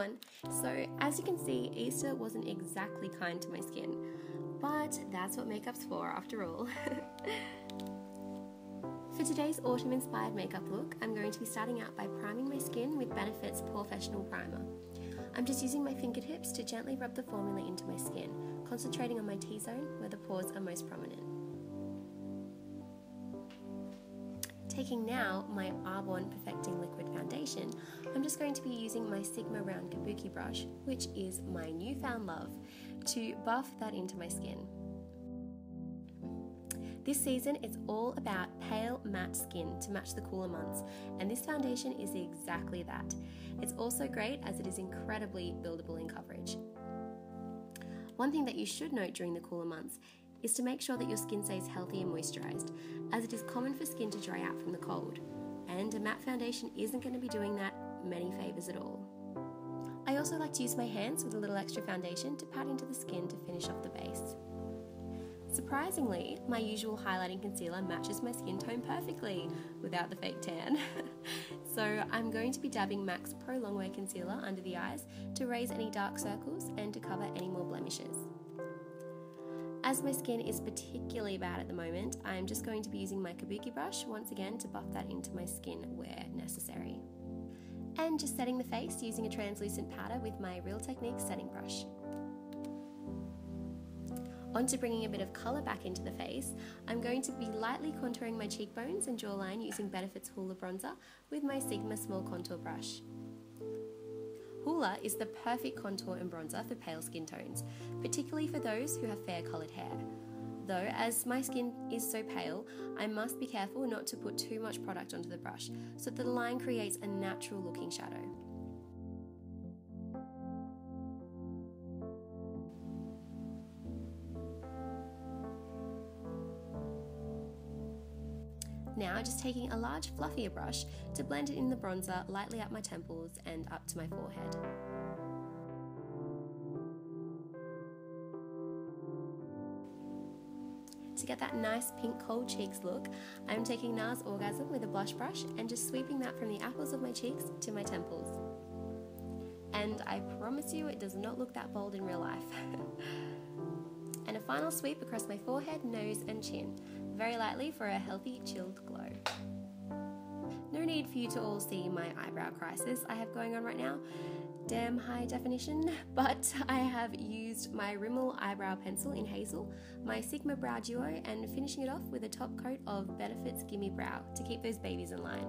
everyone! So as you can see, Easter wasn't exactly kind to my skin, but that's what makeup's for after all. For today's autumn inspired makeup look, I'm going to be starting out by priming my skin with Benefit's Porefessional primer. I'm just using my fingertips to gently rub the formula into my skin, concentrating on my T-zone where the pores are most prominent. Taking now my Arbonne Perfecting Liquid Foundation, I'm just going to be using my Sigma Round Kabuki brush, which is my newfound love, to buff that into my skin. This season, it's all about pale, matte skin to match the cooler months, and this foundation is exactly that. It's also great as it is incredibly buildable in coverage. One thing that you should note during the cooler months is to make sure that your skin stays healthy and moisturised, as it is common for skin to dry out from the cold, and a matte foundation isn't going to be doing that many favours at all. I also like to use my hands with a little extra foundation to pat into the skin to finish off the base. Surprisingly, my usual highlighting concealer matches my skin tone perfectly without the fake tan. So I'm going to be dabbing MAC's Pro Longwear Concealer under the eyes to raise any dark circles and to cover any more blemishes. As my skin is particularly bad at the moment, I'm just going to be using my Kabuki brush once again to buff that into my skin where necessary. And just setting the face using a translucent powder with my Real Technique setting brush. On to bringing a bit of colour back into the face, I'm going to be lightly contouring my cheekbones and jawline using Benefit's Hoola bronzer with my Sigma small contour brush. Hoola is the perfect contour and bronzer for pale skin tones, particularly for those who have fair coloured hair. Though, as my skin is so pale, I must be careful not to put too much product onto the brush so that the line creates a natural looking shadow. Now just taking a large fluffier brush to blend it in the bronzer lightly up my temples and up to my forehead. To get that nice pink cold cheeks look, I'm taking NARS Orgasm with a blush brush and just sweeping that from the apples of my cheeks to my temples. And I promise you it does not look that bold in real life. And a final sweep across my forehead, nose and chin, very lightly for a healthy, chilled glow. No need for you to all see my eyebrow crisis I have going on right now, damn high definition, but I have used my Rimmel eyebrow pencil in Hazel, my Sigma Brow Duo, and finishing it off with a top coat of Benefit's Gimme Brow to keep those babies in line.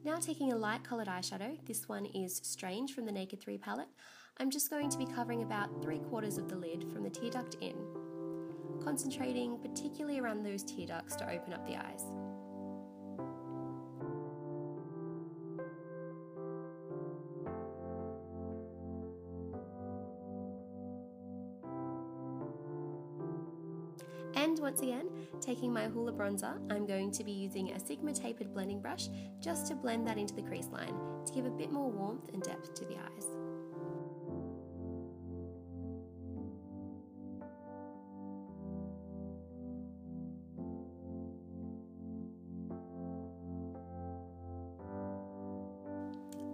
Now taking a light coloured eyeshadow, this one is Strange from the Naked3 palette, I'm just going to be covering about 3/4 of the lid from the tear duct in, concentrating particularly around those tear ducts to open up the eyes. And once again, taking my Hoola bronzer, I'm going to be using a Sigma tapered blending brush just to blend that into the crease line to give a bit more warmth and depth to the eyes.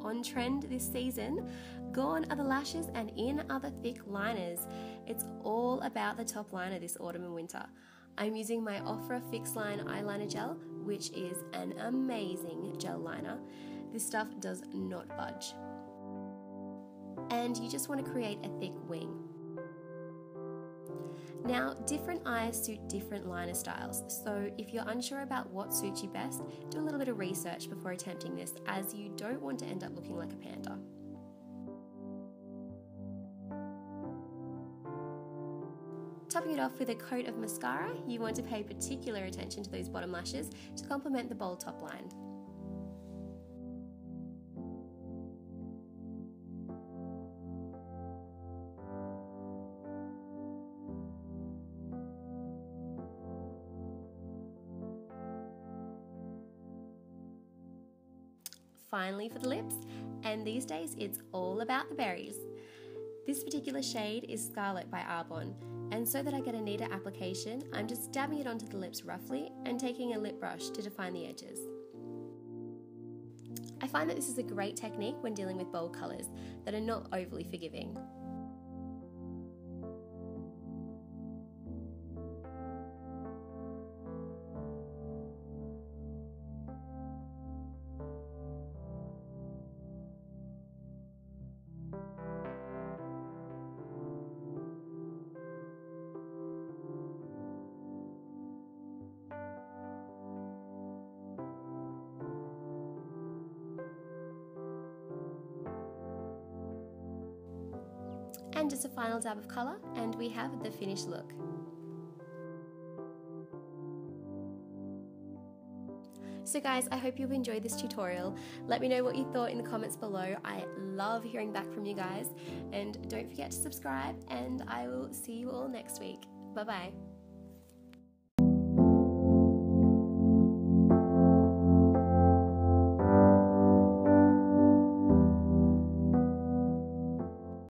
On trend this season, gone are the lashes and in are the thick liners. It's all about the top liner this autumn and winter. I'm using my Ofra Fix Line Eyeliner Gel, which is an amazing gel liner. This stuff does not budge. And you just want to create a thick wing. Now, different eyes suit different liner styles, so if you're unsure about what suits you best, do a little bit of research before attempting this, as you don't want to end up looking like a panda. Topping it off with a coat of mascara, you want to pay particular attention to those bottom lashes to complement the bold top line. Finally for the lips, and these days it's all about the berries. This particular shade is Scarlet by Arbonne, and so that I get a neater application, I'm just dabbing it onto the lips roughly and taking a lip brush to define the edges. I find that this is a great technique when dealing with bold colours that are not overly forgiving. And just a final dab of colour, and we have the finished look. So guys, I hope you've enjoyed this tutorial. Let me know what you thought in the comments below. I love hearing back from you guys, and don't forget to subscribe, and I will see you all next week. Bye bye.